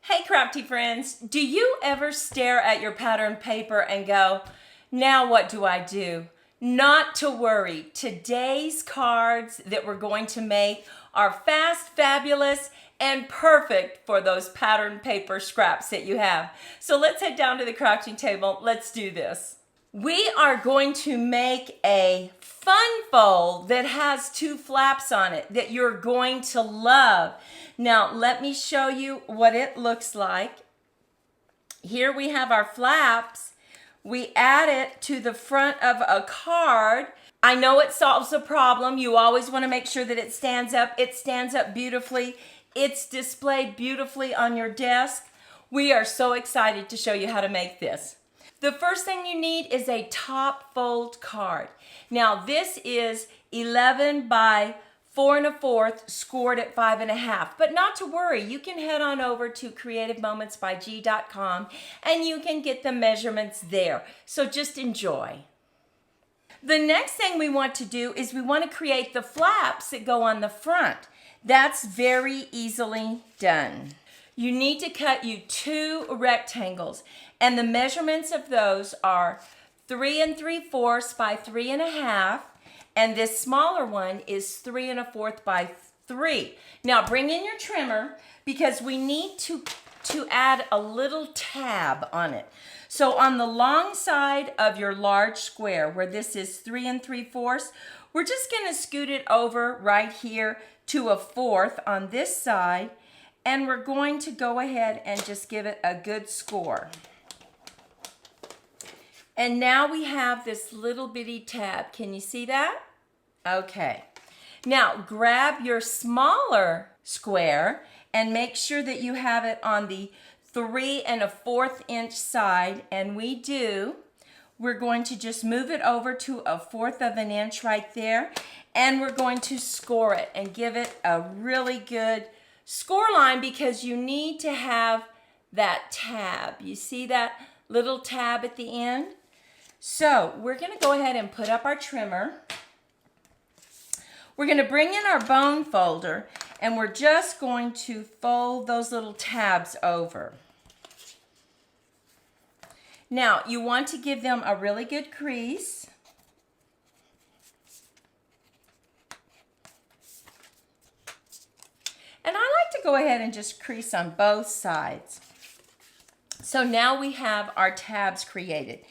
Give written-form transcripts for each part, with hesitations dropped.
Hey crafty friends, do you ever stare at your pattern paper and go, now what do I do? Not to worry, today's cards that we're going to make are fast, fabulous, and perfect for those pattern paper scraps that you have. So let's head down to the crafting table. Let's do this. We are going to make a fun fold that has two flaps on it that you're going to love. Now, let me show you what it looks like. Here we have our flaps. We add it to the front of a card. I know it solves a problem. You always want to make sure that it stands up. It stands up beautifully. It's displayed beautifully on your desk. We are so excited to show you how to make this. The first thing you need is a top fold card. Now this is 11 by 4 1/4 scored at 5 1/2. But not to worry, you can head on over to creativemomentsbyg.com and you can get the measurements there. So just enjoy. The next thing we want to do is we want to create the flaps that go on the front. That's very easily done. You need to cut you 2 rectangles, and the measurements of those are 3 3/4 by 3 1/2, and this smaller one is 3 1/4 by 3. Now bring in your trimmer because we need to add a little tab on it. So on the long side of your large square where this is 3 3/4, we're just going to scoot it over right here to a 1/4 on this side. And we're going to go ahead and just give it a good score. And now we have this little bitty tab. Can you see that? Okay. Now grab your smaller square and make sure that you have it on the 3 1/4 inch side. And we do. We're going to just move it over to a 1/4 of an inch right there. And we're going to score it and give it a really good score line because you need to have that tab. You see that little tab at the end? So we're going to go ahead and put up our trimmer. We're going to bring in our bone folder and we're just going to fold those little tabs over. Now you want to give them a really good crease. And I like to go ahead and just crease on both sides. So now we have our tabs created.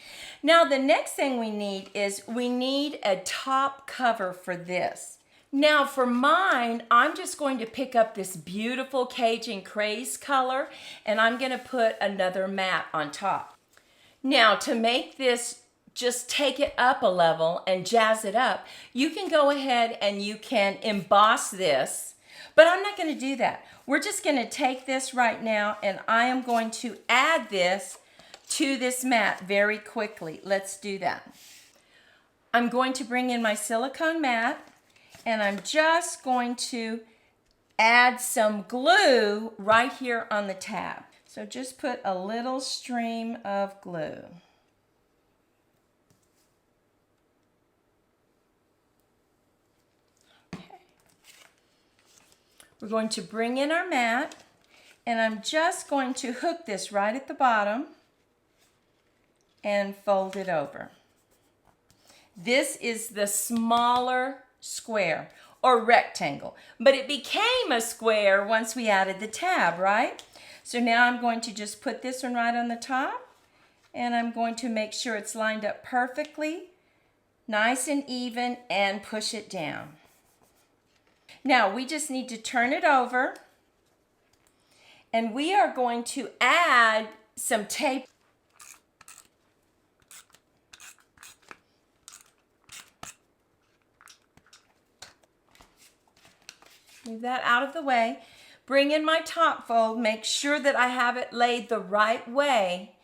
Now the next thing we need is we need a top cover for this. Now for mine, I'm just going to pick up this beautiful Cajun Craze color and I'm going to put another mat on top. Now to make this just take it up a level and jazz it up, you can go ahead and you can emboss this. But I'm not going to do that. We're just going to take this right now and I am going to add this to this mat very quickly. Let's do that. I'm going to bring in my silicone mat and I'm just going to add some glue right here on the tab. So just put a little stream of glue. We're going to bring in our mat and I'm just going to hook this right at the bottom and fold it over. This is the smaller square or rectangle, but it became a square once we added the tab, right? So now I'm going to just put this one right on the top and I'm going to make sure it's lined up perfectly, nice and even, and push it down. Now we just need to turn it over and we are going to add some tape. Move that out of the way. Bring in my top fold. Make sure that I have it laid the right way.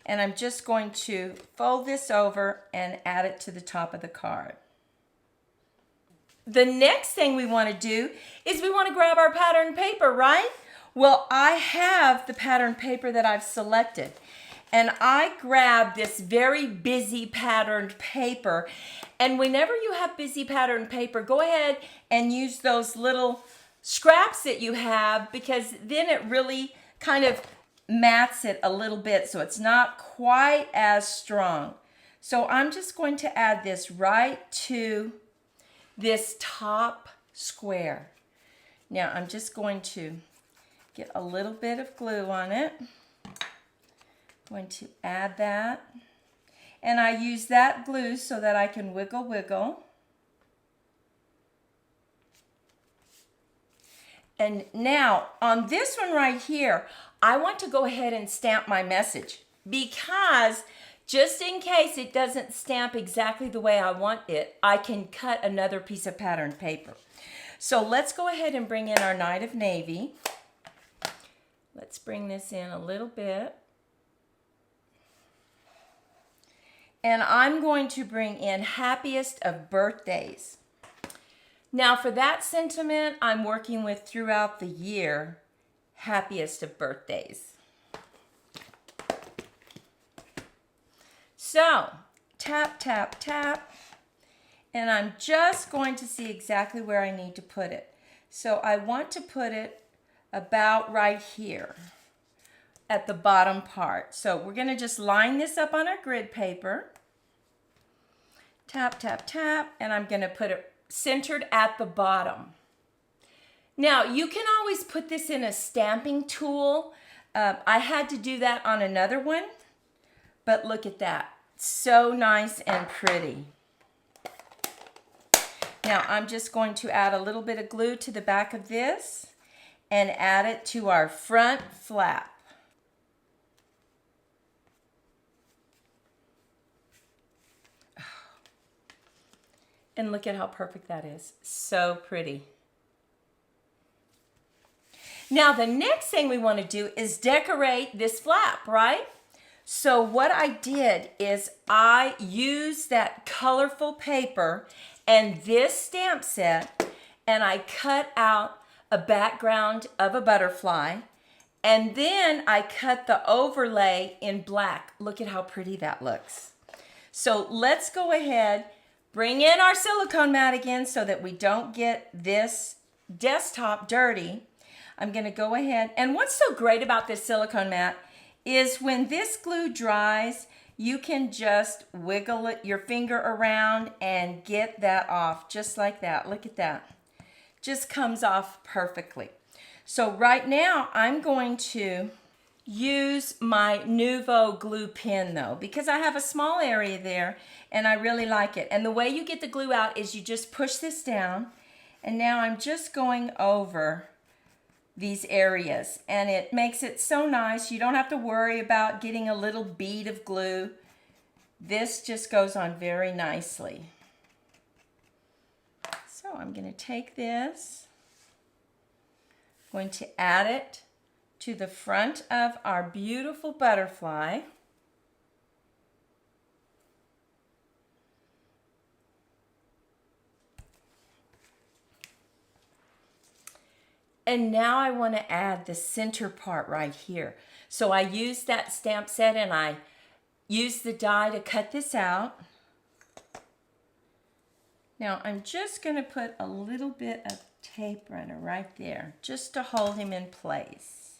And I'm just going to fold this over and add it to the top of the card. The next thing we want to do is we want to grab our pattern paper, right? Well, I have the pattern paper that I've selected. And I grab this very busy patterned paper. And whenever you have busy patterned paper, go ahead and use those little scraps that you have because then it really kind of mats it a little bit so it's not quite as strong. So I'm just going to add this right to this top square. Now I'm just going to get a little bit of glue on it. I'm going to add that. And I use that glue so that I can wiggle. And now on this one right here, I want to go ahead and stamp my message, because just in case it doesn't stamp exactly the way I want it, I can cut another piece of pattern paper. So let's go ahead and bring in our Night of Navy. Let's bring this in a little bit. And I'm going to bring in Happiest of Birthdays. Now for that sentiment, I'm working with throughout the year, Happiest of Birthdays. So, tap, tap, tap, and I'm just going to see exactly where I need to put it. So I want to put it about right here at the bottom part. So we're going to just line this up on our grid paper. Tap, tap, tap, and I'm going to put it centered at the bottom. Now you can always put this in a stamping tool. I had to do that on another one, but look at that. So nice and pretty. Now I'm just going to add a little bit of glue to the back of this and add it to our front flap. And look at how perfect that is. So pretty. Now the next thing we want to do is decorate this flap, right? So what I did is I used that colorful paper and this stamp set, and I cut out a background of a butterfly, and then I cut the overlay in black. Look at how pretty that looks. So let's go ahead, bring in our silicone mat again so that we don't get this desktop dirty. I'm going to go ahead, and what's so great about this silicone mat is when this glue dries, you can just wiggle it, your finger around and get that off just like that. Look at that. Just comes off perfectly. So right now I'm going to use my Nuvo glue pen though, because I have a small area there and I really like it. And the way you get the glue out is you just push this down, and now I'm just going over these areas, and it makes it so nice. You don't have to worry about getting a little bead of glue. This just goes on very nicely. So I'm going to take this, going to add it to the front of our beautiful butterfly. And now I want to add the center part right here. So I used that stamp set and I used the die to cut this out. Now I'm just going to put a little bit of tape runner right there just to hold him in place.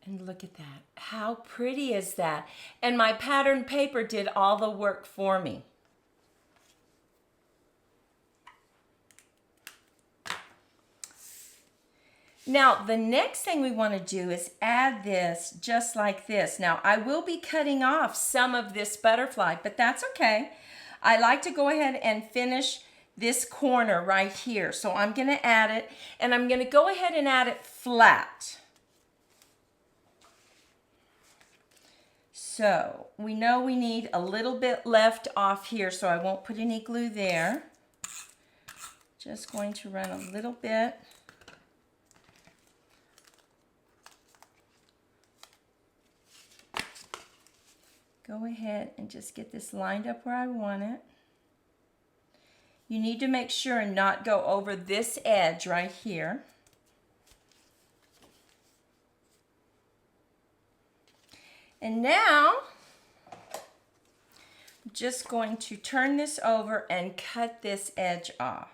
And look at that. How pretty is that? And my pattern paper did all the work for me. Now, the next thing we want to do is add this just like this. Now, I will be cutting off some of this butterfly, but that's okay. I like to go ahead and finish this corner right here. So I'm going to add it, and I'm going to go ahead and add it flat. So we know we need a little bit left off here, so I won't put any glue there. Just going to run a little bit. Go ahead and just get this lined up where I want it. You need to make sure and not go over this edge right here. And now, I'm just going to turn this over and cut this edge off.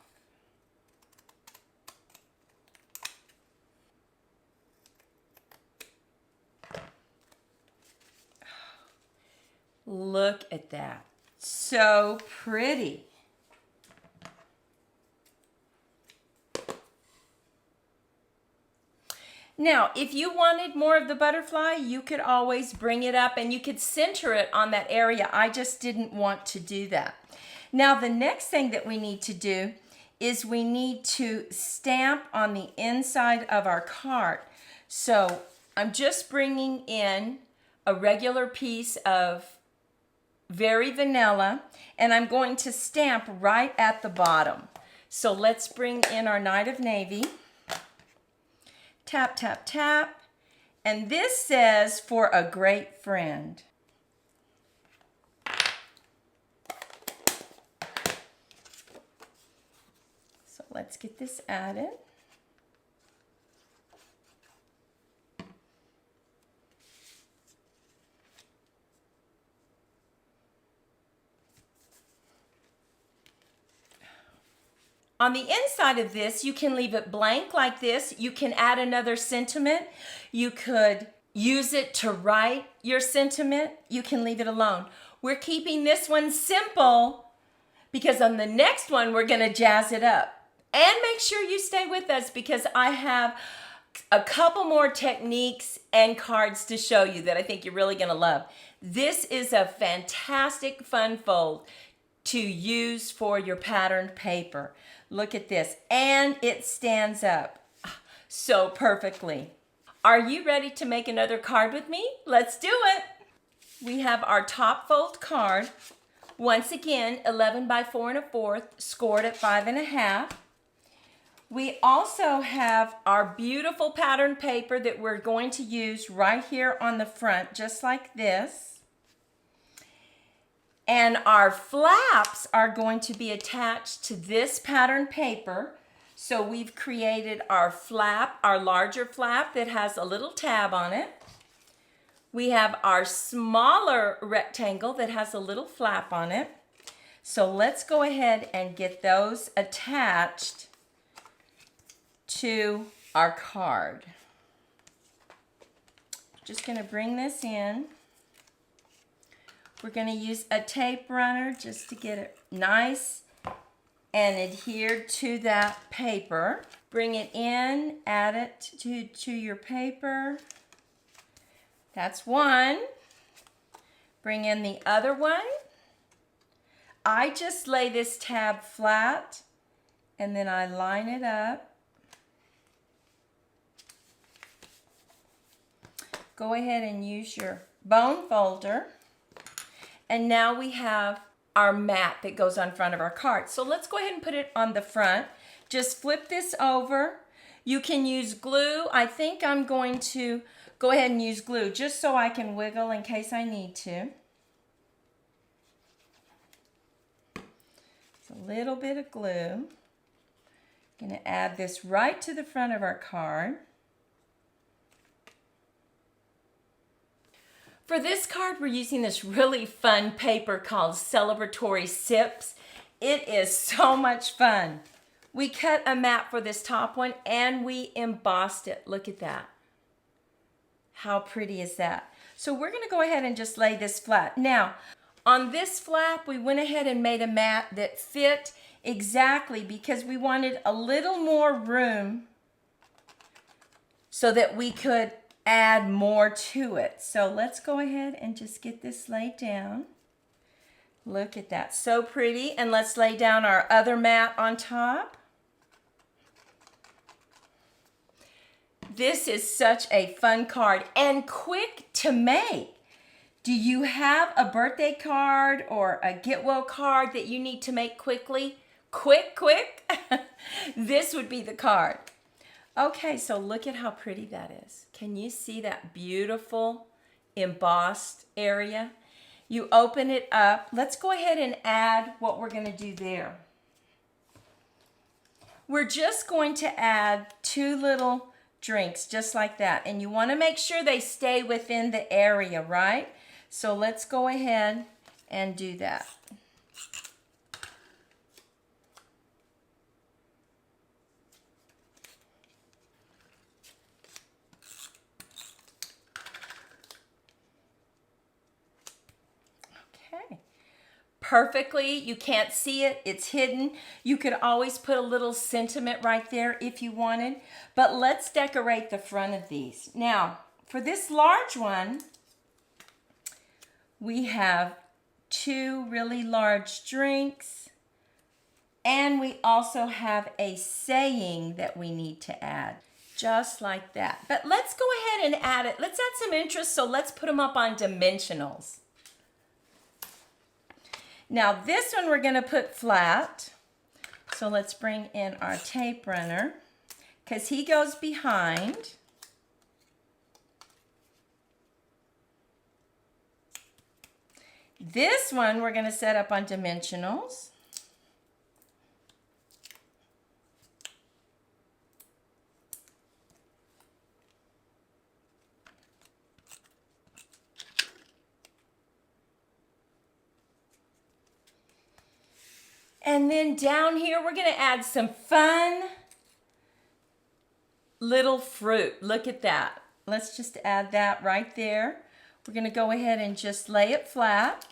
Look at that. So pretty. Now, if you wanted more of the butterfly, you could always bring it up and you could center it on that area. I just didn't want to do that. Now, the next thing that we need to do is we need to stamp on the inside of our card. So I'm just bringing in a regular piece of Very Vanilla, and I'm going to stamp right at the bottom. So let's bring in our Night of Navy. Tap, tap, tap. And this says, for a great friend. So let's get this added. On the inside of this, you can leave it blank like this. You can add another sentiment. You could use it to write your sentiment. You can leave it alone. We're keeping this one simple because on the next one, we're going to jazz it up. And make sure you stay with us because I have a couple more techniques and cards to show you that I think you're really going to love. This is a fantastic fun fold to use for your patterned paper. Look at this, and it stands up so perfectly. Are you ready to make another card with me? Let's do it. We have our top fold card. Once again, 11 by 4 1/4, scored at 5 1/2. We also have our beautiful patterned paper that we're going to use right here on the front, just like this. And our flaps are going to be attached to this pattern paper. So we've created our flap, our larger flap that has a little tab on it. We have our smaller rectangle that has a little flap on it. So let's go ahead and get those attached to our card. Just going to bring this in. We're going to use a tape runner just to get it nice and adhered to that paper. Bring it in, add it to your paper. That's one. Bring in the other one. I just lay this tab flat and then I line it up. Go ahead and use your bone folder. And now we have our mat that goes on front of our card. So let's go ahead and put it on the front. Just flip this over. You can use glue. I think I'm going to go ahead and use glue just so I can wiggle in case I need to. It's a little bit of glue. I'm going to add this right to the front of our card. For this card, we're using this really fun paper called Celebratory Sips. It is so much fun. We cut a mat for this top one and we embossed it. Look at that. How pretty is that? So we're going to go ahead and just lay this flat. Now, on this flap, we went ahead and made a mat that fit exactly because we wanted a little more room so that we could add more to it. So let's go ahead and just get this laid down. Look at that, so pretty. And let's lay down our other mat on top. This is such a fun card and quick to make. Do you have a birthday card or a get well card that you need to make quickly? Quick. This would be the card. Okay, so look at how pretty that is. Can you see that beautiful embossed area? You open it up. Let's go ahead and add what we're going to do there. We're just going to add 2 little drinks just like that. And you want to make sure they stay within the area, right? So let's go ahead and do that. perfectly. You can't see it, it's hidden. You could always put a little sentiment right there if you wanted. But let's decorate the front of these. Now, for this large one, we have 2 really large drinks, and we also have a saying that we need to add, just like that. But let's go ahead and add it. Let's add some interest, so let's put them up on dimensionals. Now this one we're gonna put flat, so let's bring in our tape runner, because he goes behind. This one we're going to set up on dimensionals. And then down here we're going to add some fun little fruit. Look at that. Let's just add that right there. We're going to go ahead and just lay it flat.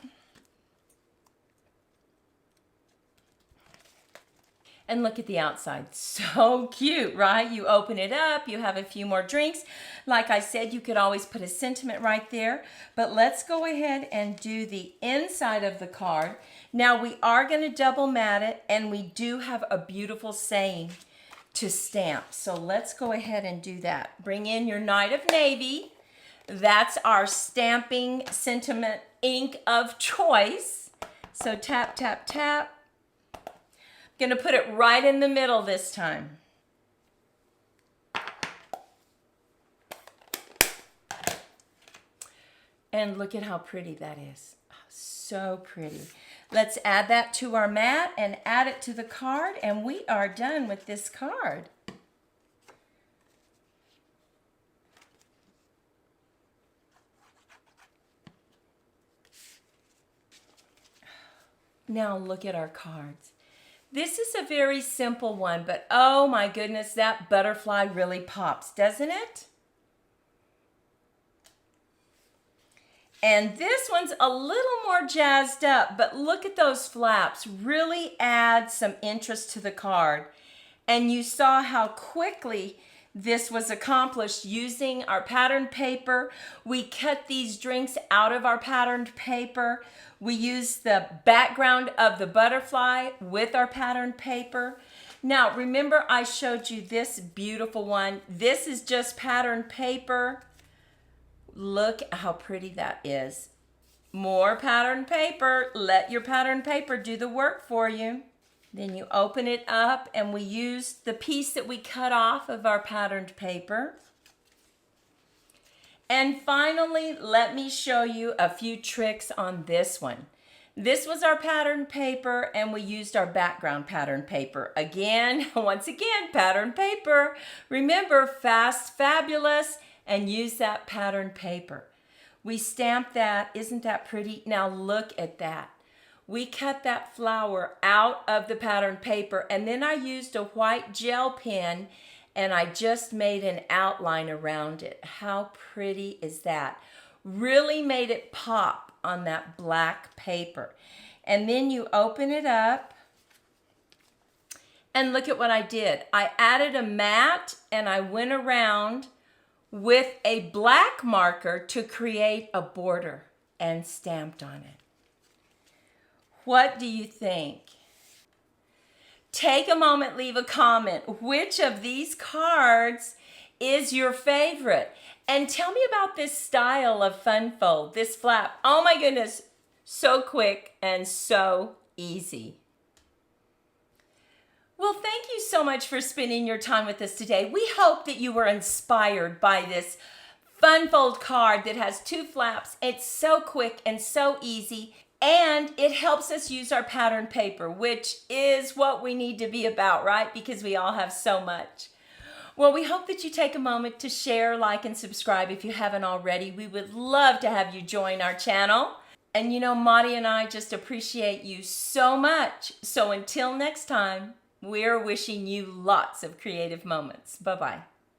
And look at the outside. So cute, right? You open it up, you have a few more drinks. Like I said, you could always put a sentiment right there. But let's go ahead and do the inside of the card. Now we are going to double mat it, and we do have a beautiful saying to stamp. So let's go ahead and do that. Bring in your Night of Navy. That's our stamping sentiment ink of choice. So tap, tap, tap. I'm going to put it right in the middle this time. And look at how pretty that is. So pretty. Let's add that to our mat and add it to the card, and we are done with this card. Now look at our cards. This is a very simple one, but oh my goodness, that butterfly really pops, doesn't it? And this one's a little more jazzed up, but look at those flaps. Really add some interest to the card. And you saw how quickly this was accomplished using our patterned paper. We cut these drinks out of our patterned paper. We used the background of the butterfly with our patterned paper. Now, remember I showed you this beautiful one. This is just patterned paper. Look how pretty that is. More patterned paper. Let your patterned paper do the work for you. Then you open it up, and we use the piece that we cut off of our patterned paper. And finally, let me show you a few tricks on this one. This was our patterned paper, and we used our background patterned paper. Again, once again, patterned paper. Remember, fast, fabulous, and use that patterned paper. We stamped that. Isn't that pretty? Now look at that. We cut that flower out of the patterned paper, and then I used a white gel pen, and I just made an outline around it. How pretty is that? Really made it pop on that black paper. And then you open it up, and look at what I did. I added a mat, and I went around with a black marker to create a border and stamped on it. What do you think? Take a moment, leave a comment. Which of these cards is your favorite? And tell me about this style of fun fold, this flap. Oh my goodness, so quick and so easy. Well, thank you so much for spending your time with us today. We hope that you were inspired by this fun fold card that has 2 flaps. It's so quick and so easy. And it helps us use our patterned paper, which is what we need to be about, right? Because we all have so much. Well, we hope that you take a moment to share, like, and subscribe if you haven't already. We would love to have you join our channel. And you know, Maudie and I just appreciate you so much. So until next time, we're wishing you lots of creative moments. Bye-bye.